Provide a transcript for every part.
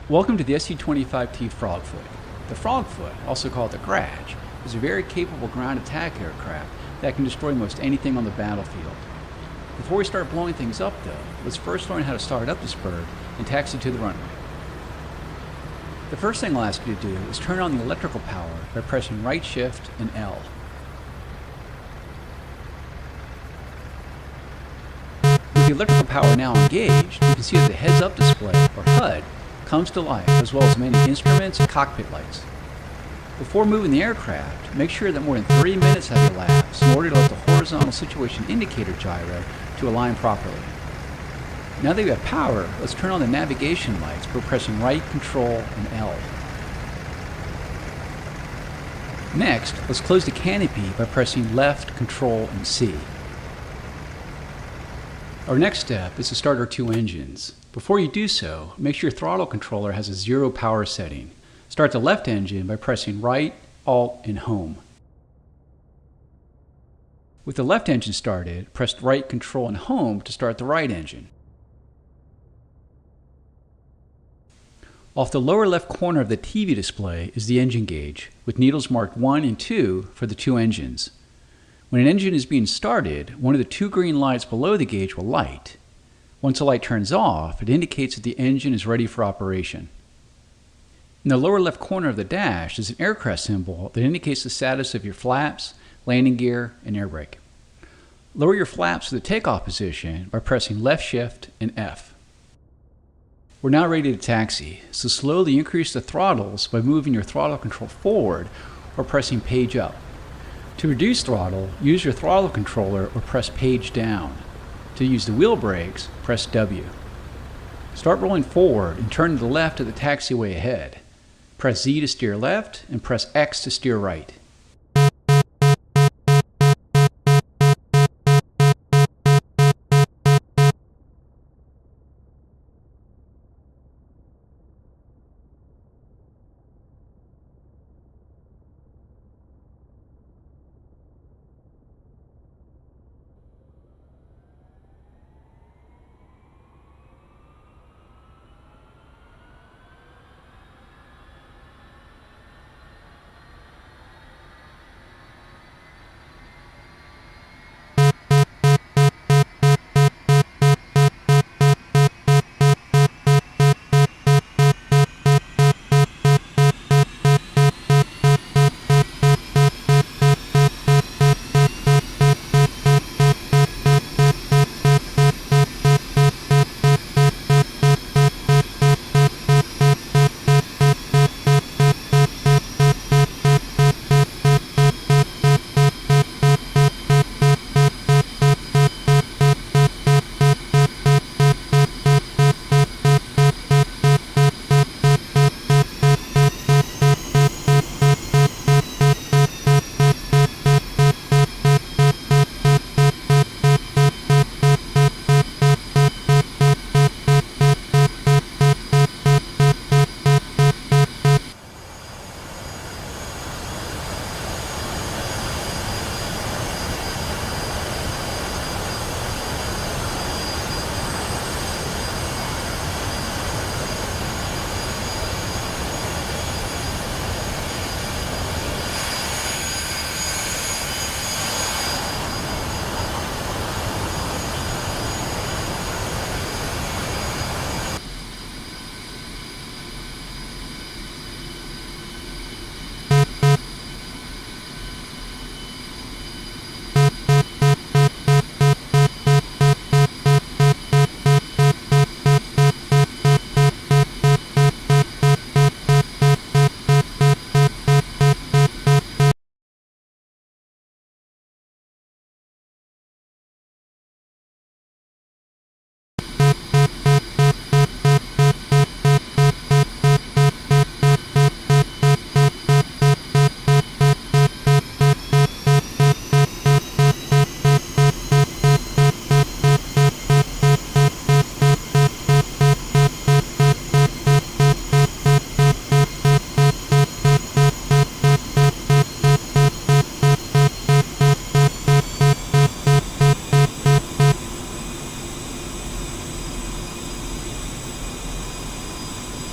Welcome to the SC-25T Frogfoot. The Frogfoot, also called the Grudge, is a very capable ground attack aircraft that can destroy most anything on the battlefield. Before we start blowing things up though, let's first learn how to start up this bird and taxi to the runway. The first thing I'll ask you to do is turn on the electrical power by pressing right shift and L. With the electrical power now engaged, you can see that the heads-up display, or HUD, comes to life, as well as many instruments and cockpit lights. Before moving the aircraft, make sure that more than 3 minutes have elapsed in order to let the horizontal situation indicator gyro to align properly. Now that we have power, let's turn on the navigation lights by pressing right, control, and L. Next, let's close the canopy by pressing left, control, and C. Our next step is to start our two engines. Before you do so, make sure your throttle controller has a 0 power setting. Start the left engine by pressing right, Alt, and Home. With the left engine started, press right, Control, and Home to start the right engine. Off the lower left corner of the TV display is the engine gauge, with needles marked 1 and 2 for the two engines. When an engine is being started, one of the two green lights below the gauge will light. Once the light turns off, it indicates that the engine is ready for operation. In the lower left corner of the dash is an aircraft symbol that indicates the status of your flaps, landing gear, and air brake. Lower your flaps to the takeoff position by pressing left shift and F. We're now ready to taxi, so slowly increase the throttles by moving your throttle control forward or pressing page up. To reduce throttle, use your throttle controller or press page down. To use the wheel brakes, press W. Start rolling forward and turn to the left of the taxiway ahead. Press Z to steer left and press X to steer right.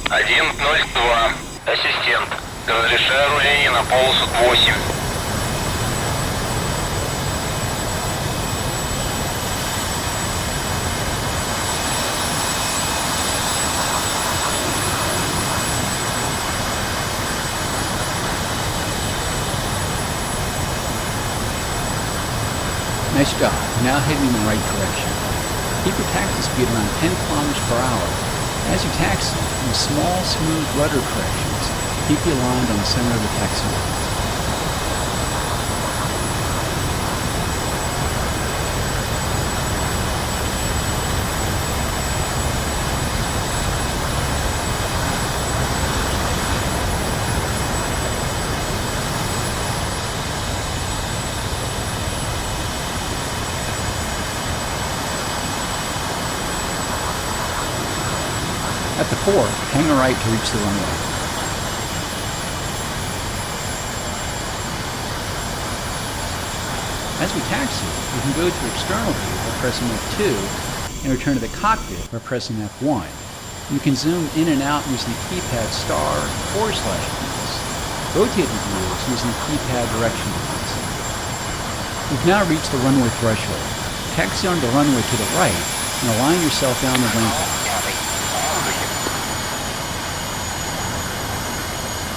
102. Ассистент. Разрешаю руление на полосу 8. Nice job. Now heading in the right direction. Keep your taxi speed around 10 kilometers per hour. As you taxi, use small, smooth rudder corrections. Keep you aligned on the center of the taxiway. At the fork, hang a right to reach the runway. As we taxi, we can go to external view by pressing F2 and return to the cockpit by pressing F1. You can zoom in and out using the keypad star / keys. Rotate the views using the keypad direction keys. We've now reached the runway threshold. Taxi onto the runway to the right and align yourself down the length.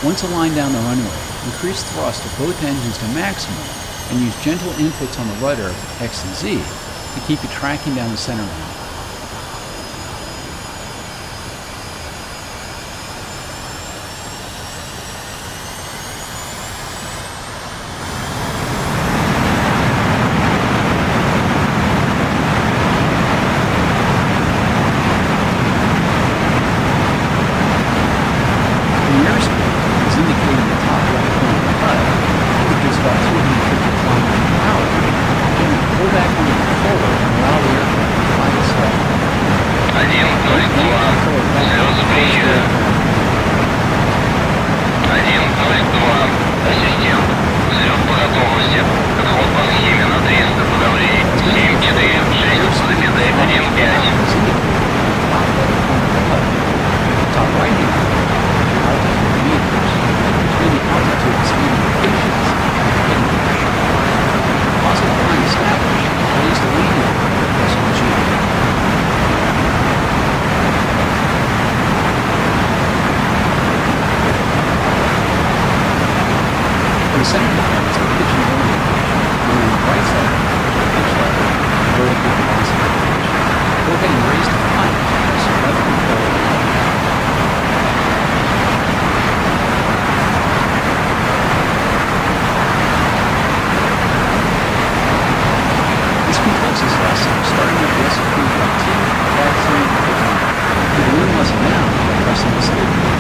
Once aligned down the runway, increase thrust of both engines to maximum and use gentle inputs on the rudder, X and Z, to keep you tracking down the center line. The center of the plane is the pitch and rolling location, and on the right side of the pitch level, vertical velocity location. Go ahead and raise the flight by pressing left control. This concludes this lesson, starting with the DSC World 2, taxi, and picking up. You can learn lesson now by pressing the escape key.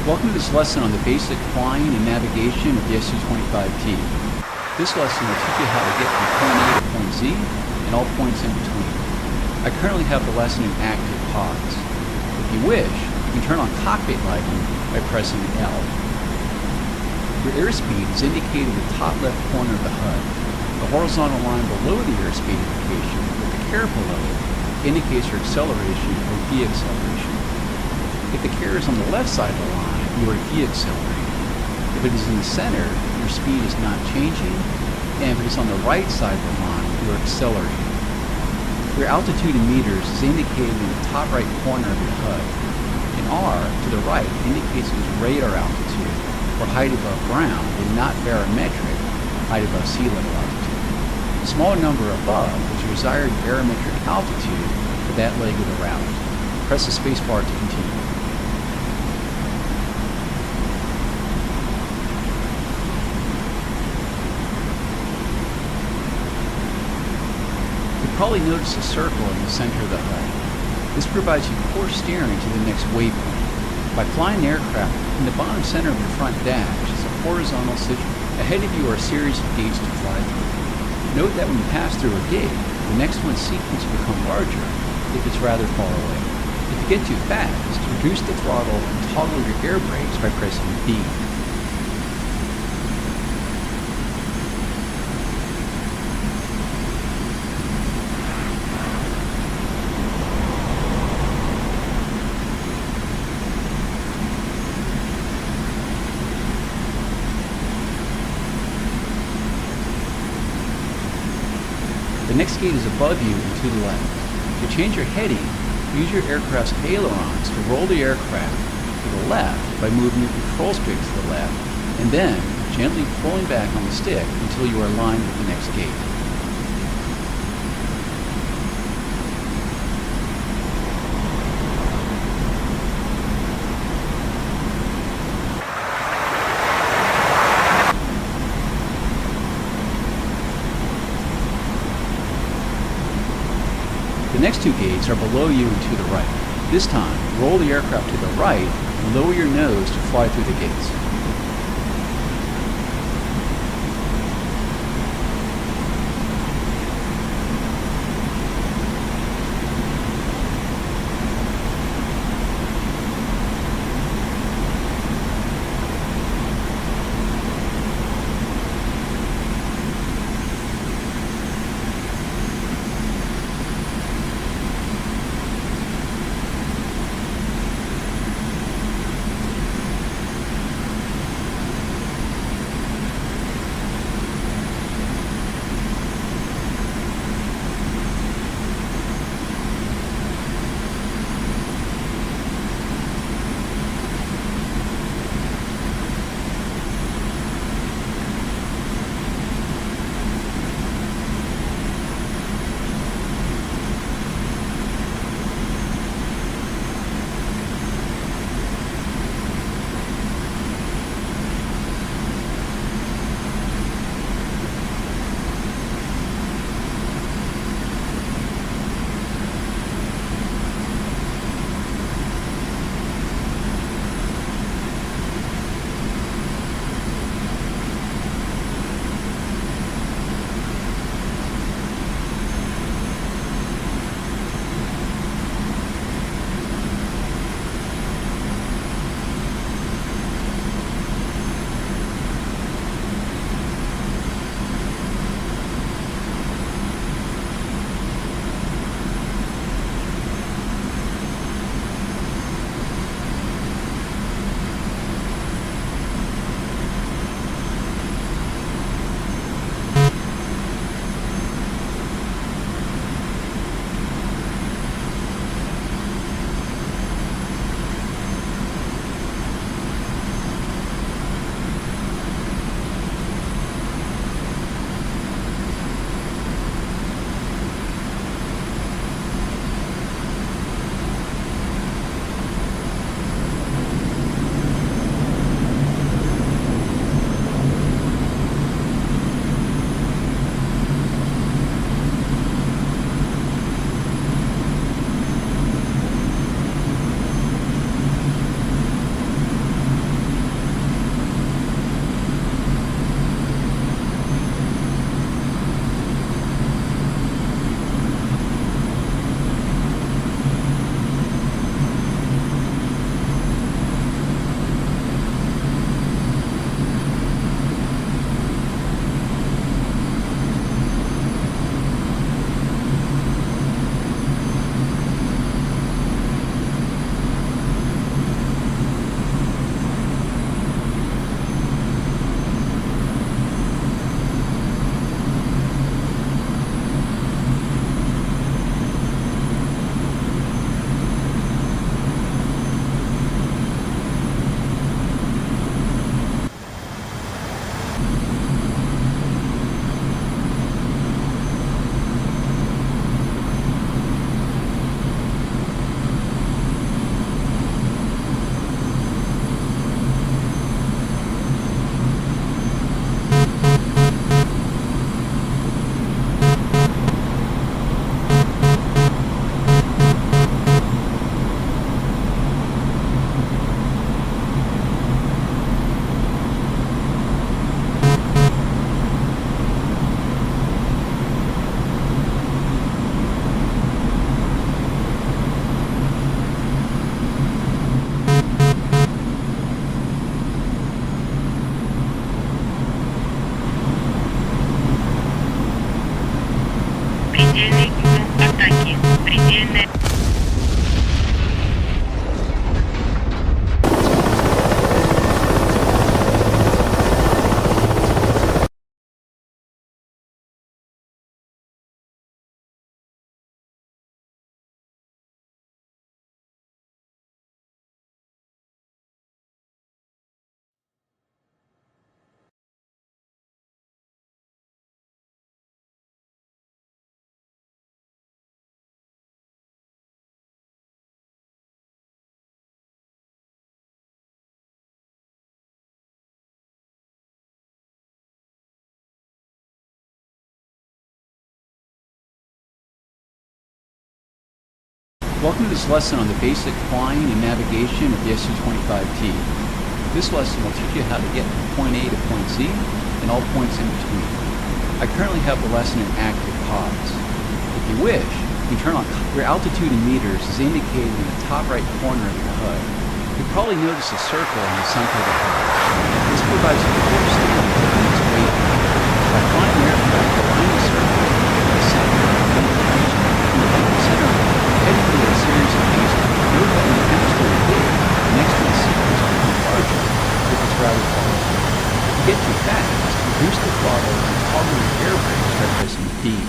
Welcome to this lesson on the basic flying and navigation of the SU-25T. This lesson will teach you how to get from point A to point Z and all points in between. I currently have the lesson in active pause. If you wish, you can turn on cockpit lighting by pressing L. Your airspeed is indicated in the top left corner of the HUD. The horizontal line below the airspeed indication, with the caret below it, indicates your acceleration or deacceleration. If the caret is on the left side of the line, you are deaccelerating. If it is in the center, your speed is not changing, and if it is on the right side of the line, you are accelerating. Your altitude in meters is indicated in the top right corner of your HUD. An R to the right indicates it is radar altitude, or height above ground, and not barometric, height above sea level altitude. A smaller number above is your desired barometric altitude for that leg of the route. Press the spacebar to continue. You probably notice a circle in the center of the HUD. This provides you poor steering to the next waypoint. By flying the aircraft, in the bottom center of your front dash is a horizontal sigil. Ahead of you are a series of gates to fly through. Note that when you pass through a gate, the next one's sequence will become larger if it's rather far away. If you get too fast, reduce the throttle and toggle your air brakes by pressing B. The next gate is above you and to the left. To change your heading, use your aircraft's ailerons to roll the aircraft to the left by moving your control stick to the left, and then gently pulling back on the stick until you are aligned with the next gate. The next two gates are below you and to the right. This time, roll the aircraft to the right and lower your nose to fly through the gates. Предельный угол атаки. Предельная. Welcome to this lesson on the basic flying and navigation of the SU-25T. This lesson will teach you how to get from point A to point Z and all points in between. I currently have the lesson in active pause. If you wish, you can turn on your altitude in meters is indicated in the top right corner of your HUD. You'll probably notice a circle in the center of the HUD. This provides you with understanding of the next waypoint. By flying the aircraft around the circle, the center of the region, the center heading through a series of these, note that in the hemisphere gate, next to the sequence will become larger if it's rather far. If you get too fast, reduce the throttle and toggle your air brakes by pressing D.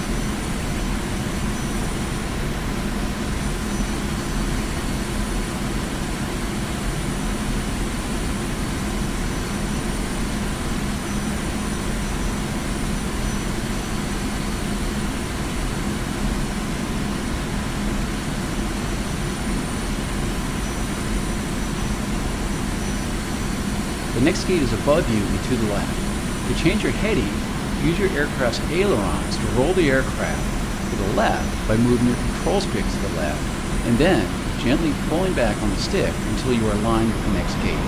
The next gate is above you and to the left. To change your heading, use your aircraft's ailerons to roll the aircraft to the left by moving your control stick to the left, and then gently pulling back on the stick until you are aligned with the next gate.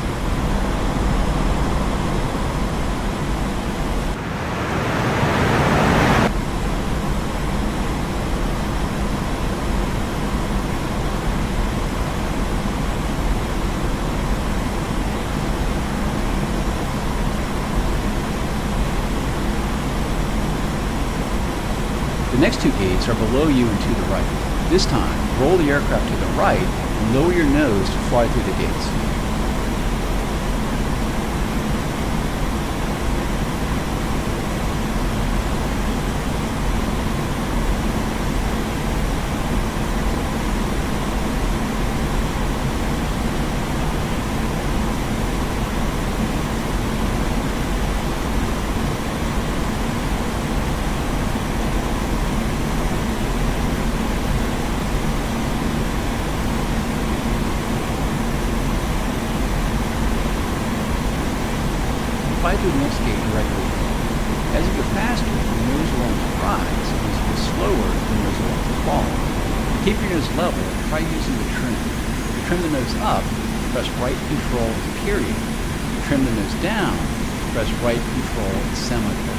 The next two gates are below you and to the right. This time, roll the aircraft to the right and lower your nose to fly through the gates. Fly through the next gate directly. As you go faster, your nose will only rise, and as you go slower, the nose will only fall. To keep your nose level, try using the trim. To trim the nose up, press right control and period. To trim the nose down, press right control and semicolon.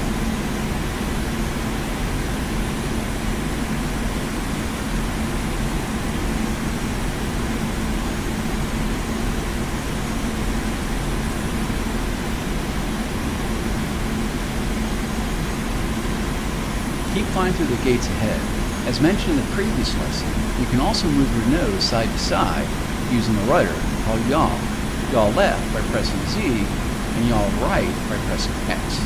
Keep flying through the gates ahead. As mentioned in the previous lesson, you can also move your nose side to side using the rudder called yaw. Yaw left by pressing Z, and yaw right by pressing X.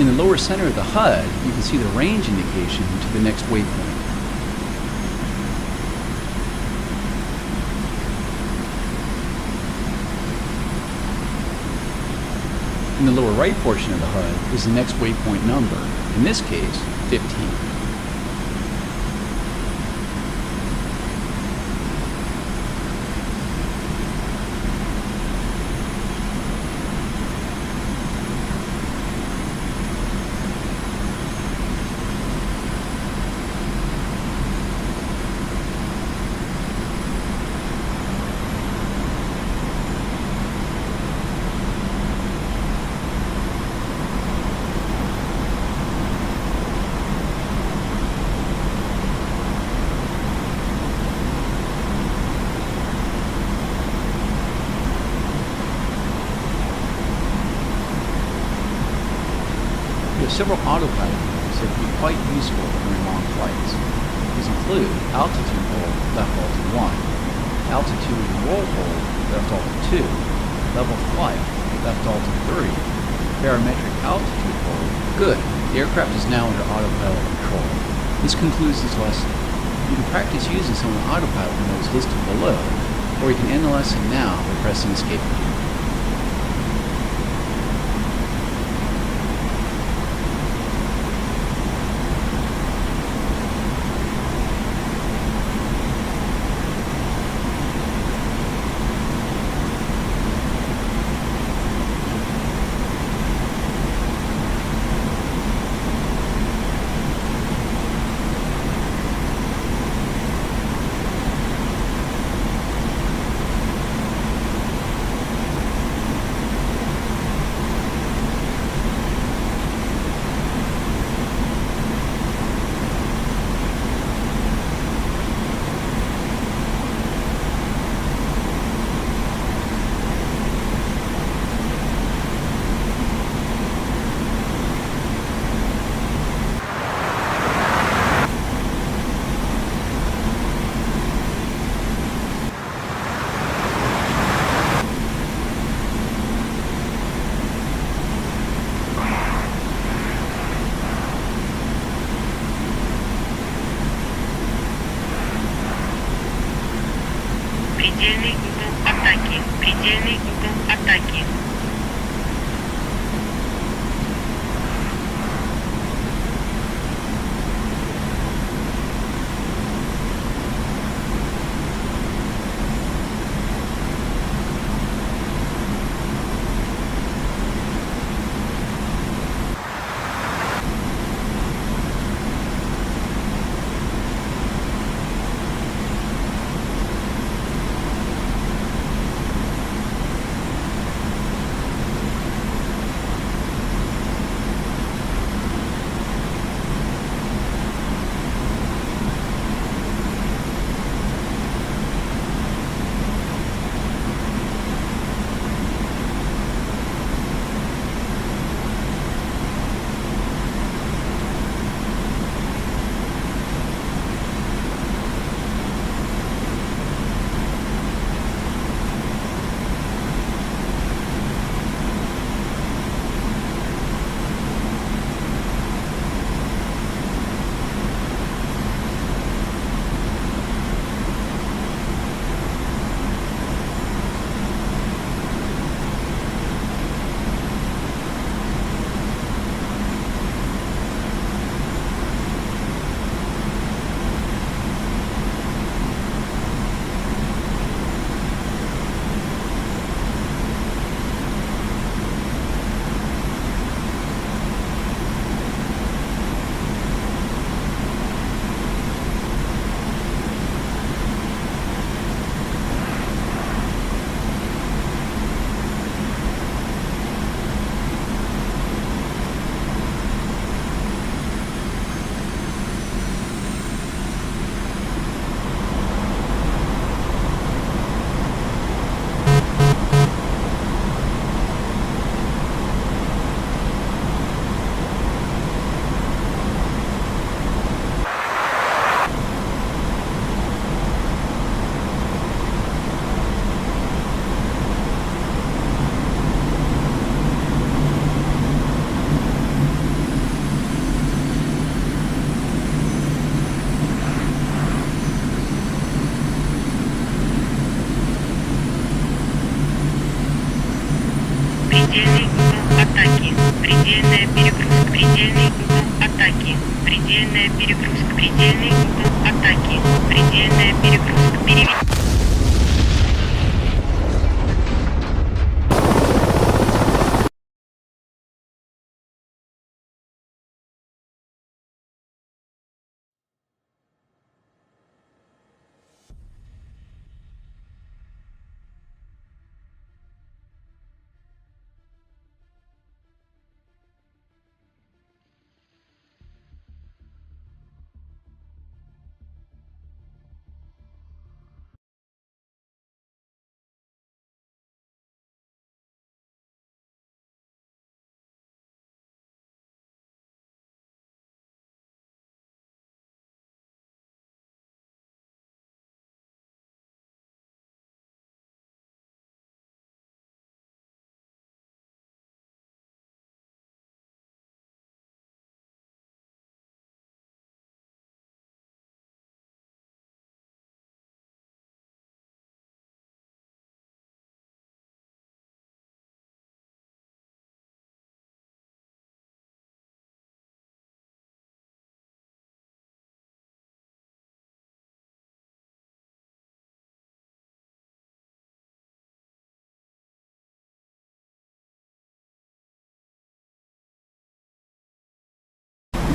In the lower center of the HUD, you can see the range indication to the next waypoint. In the lower right portion of the HUD is the next waypoint number, in this case, 15. We have several autopilot modes that can be quite useful during long flights. These include altitude hold, left alt 1, altitude and roll hold, left alt 2, level flight, left alt 3, barometric altitude hold. Good. The aircraft is now under autopilot control. This concludes this lesson. You can practice using some of the autopilot modes listed below, or you can end the lesson now by pressing escape key. Предельный угол атаки. Предельный угол атаки. Предельный угол атаки. Предельная перегрузка. Предельный угол атаки. Предельная перегрузка. Предельный угол атаки. Предельная перегрузка.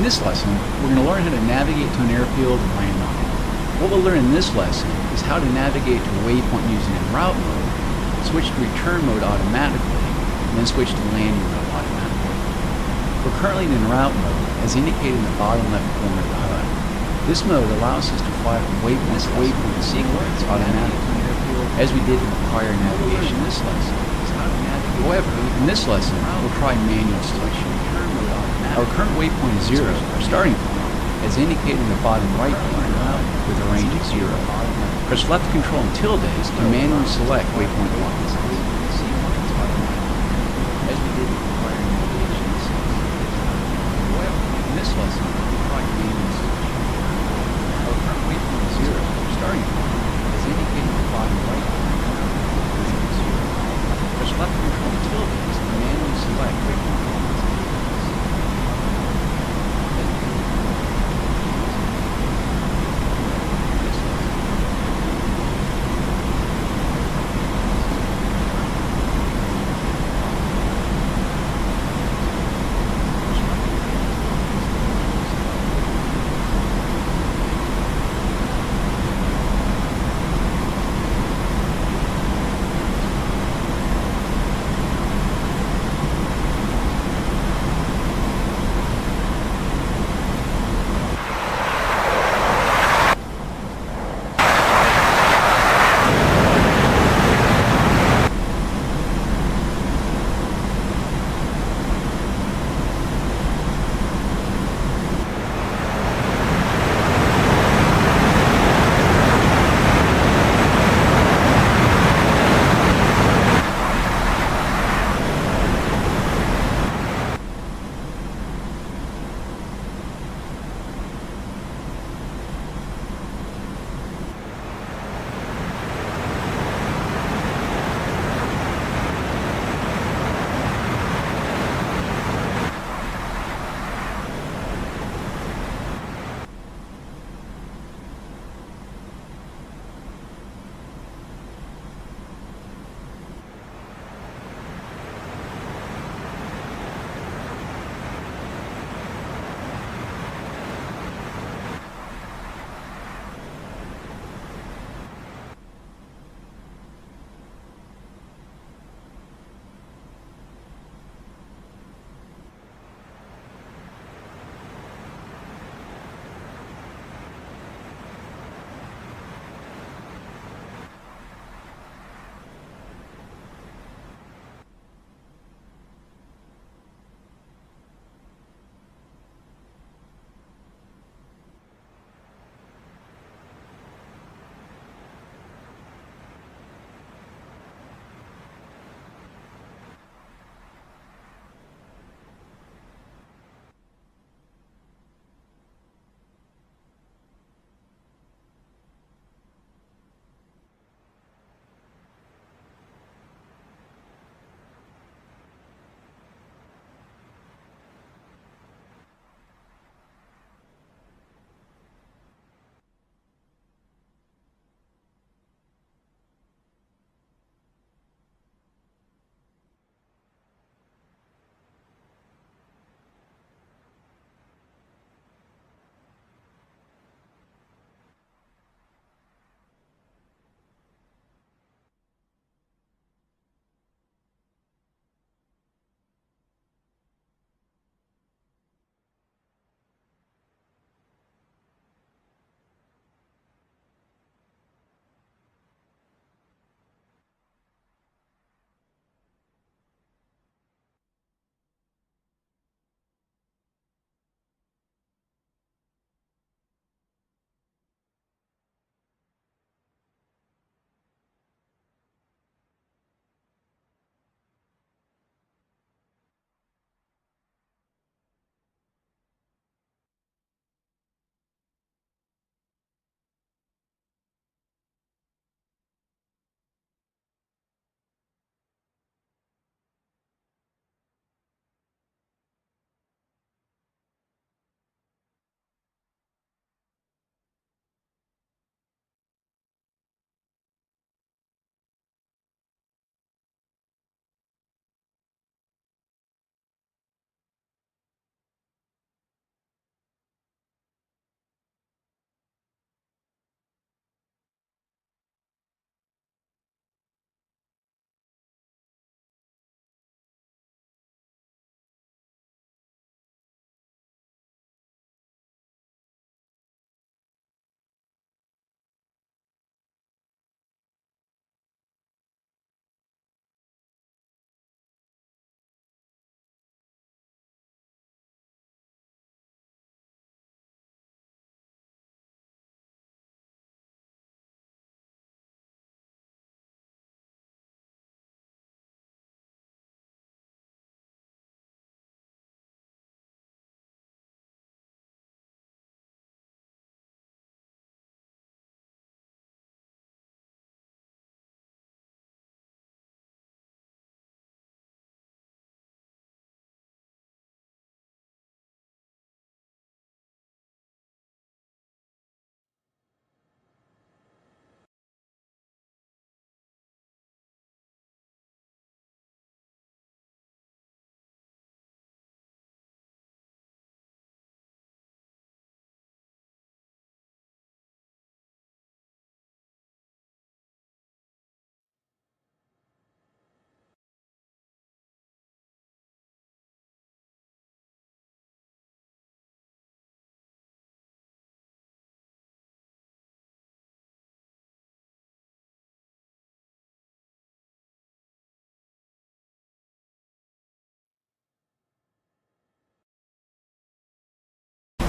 this lesson, we're going to learn how to navigate to an airfield and land on it. What we'll learn in this lesson is how to navigate to a waypoint using en route mode, switch to return mode automatically, and then switch to landing mode automatically. We're currently in en route mode, as indicated in the bottom left corner of the HUD. This mode allows us to fly from waypoint to waypoint sequence automatically, as we did in the prior navigation in this lesson. However, in this lesson, we'll try manual selection. Our current waypoint is 0, our starting point, as indicated in the bottom right corner with a range of 0. Press left control and tilde to manually select waypoint 1. As we did in the prior navigation. However, in this lesson, we'll try manual selection. Our current waypoint is 0, our starting point, as indicated in the bottom right corner with a range of 0. Press left control and tilde to manually select waypoint 1.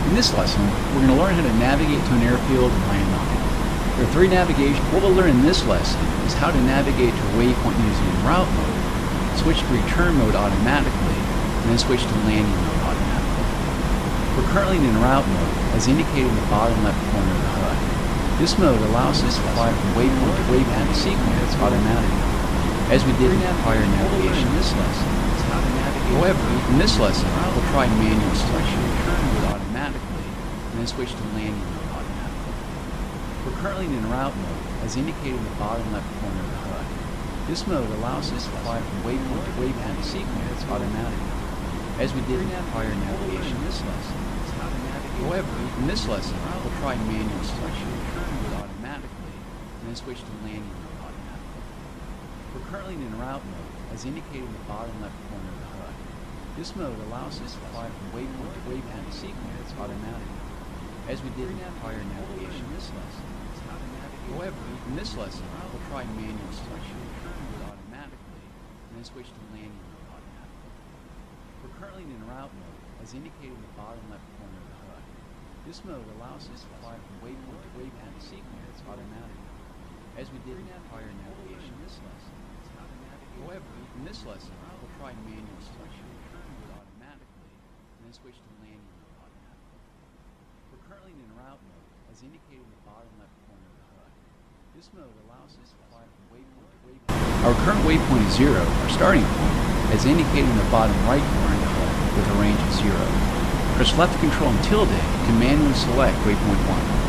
In this lesson, we're going to learn how to navigate to an airfield and land on it. There are 3 navigations. What we'll learn in this lesson is how to navigate to a waypoint using route mode, switch to return mode automatically, and then switch to landing mode automatically. We're currently in route mode, as indicated in the bottom left corner of the HUD. This mode allows us to fly from waypoint to waypoint sequence automatically, as we did in the prior navigation in this lesson. However, in this lesson, we'll try manual selection, return mode automatically, and then switch to landing mode automatically. We're currently in route mode, as indicated in the bottom left corner of the HUD. This mode allows us to fly from waypoint to waypoint sequence automatically, as we did in the prior navigation in this lesson. However, in this lesson, we'll try manual selection, return mode automatically, and then switch to landing mode automatically. We're currently in route mode, as indicated in the bottom left corner of the HUD. This mode allows us to fly from waypoint to waypoint sequence automatically, as we did in the prior navigation in this lesson. However, in this lesson, we'll try manual selection, return mode automatically, and then switch to landing mode automatically. We're currently in route mode, as indicated in the bottom left corner of the HUD. This mode allows us to fly from waypoint to waypoint sequence automatically, as we did in the prior navigation in this lesson. However, in this lesson, we'll try manual selection, return mode automatically, and then switch to landing mode automatically. We're currently in route mode, as indicated in the bottom left corner of the HUD. This mode allows us to fly from waypoint to waypoint. Our current waypoint is 0, our starting point, as indicated in the bottom right corner of the HUD, with a range of 0. Press left control and tilde to manually select waypoint 1.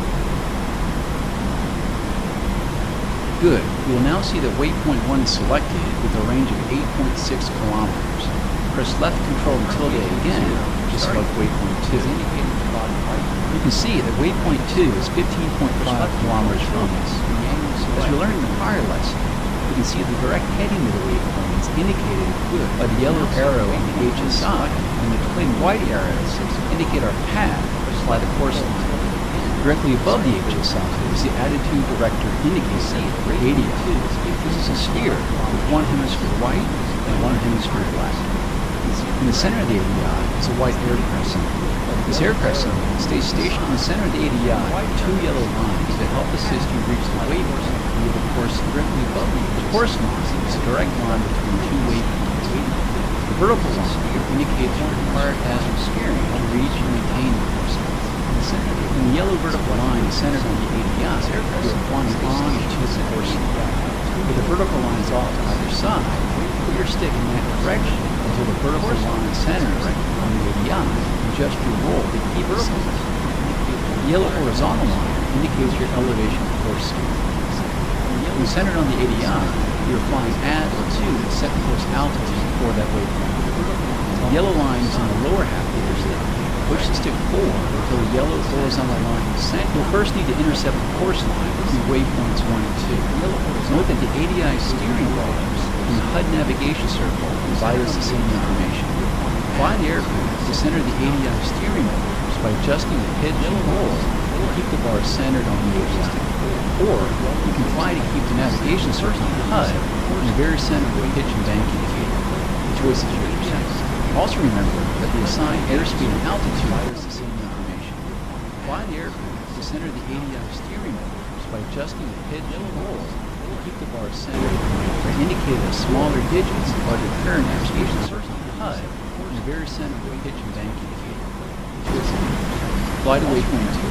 Good. You will now see that waypoint 1 is selected with a range of 8.6 kilometers. Press left control and tilde again to select waypoint 2. You can see that waypoint 2 is 15.5 kilometers from us. As we learned in the prior lesson, you can see the direct heading of the waypoint is indicated by the yellow arrow on the HSI, and the twin white arrows indicate our path to fly the course line. Directly above the HSI is the attitude director indicator, or ADI. This is a sphere with one hemisphere white and one hemisphere black. In the center of the ADI is a white aircraft symbol. This aircraft symbol stays stationed in the center of the ADI with 2 yellow lines that help assist you reach the waypoint via the course directly above you. The course line is a direct line between 2 waypoints. The vertical line indicates your required passive steering to reach and maintain the course line. When the yellow vertical line is centered on the ADI, you are flying on and to the course line. With the vertical lines off to either side, put your stick in that direction until the vertical line is centered on the ADI, and adjust your roll to keep it centered. The yellow horizontal line indicates your elevation of course speed. When centered on the ADI, you are flying at or to the set course altitude for that waypoint. The yellow line is in the lower half of your stick. Push the stick forward until the yellow horizontal line is set. You'll first need to intercept the course line between waypoints 1 and 2. Note that the ADI steering rollers and the HUD navigation circle provide us the same information. Fly the aircraft to center the ADI steering rollers by adjusting the pitch and roll to keep the bar centered on the ADI. Or you can fly to keep the navigation circle on the HUD in the very center of the pitch and bank indicator. The choice is yours. Also remember that the assigned airspeed and altitude is the same information. Fly the aircraft to center the ADI steering rollers by adjusting the pitch and roll to keep the bar centered. Or indicated as smaller digits are the current navigation circle on the HUD in the very center of the pitch and bank indicator. The choice is yours. Fly to waypoint 2.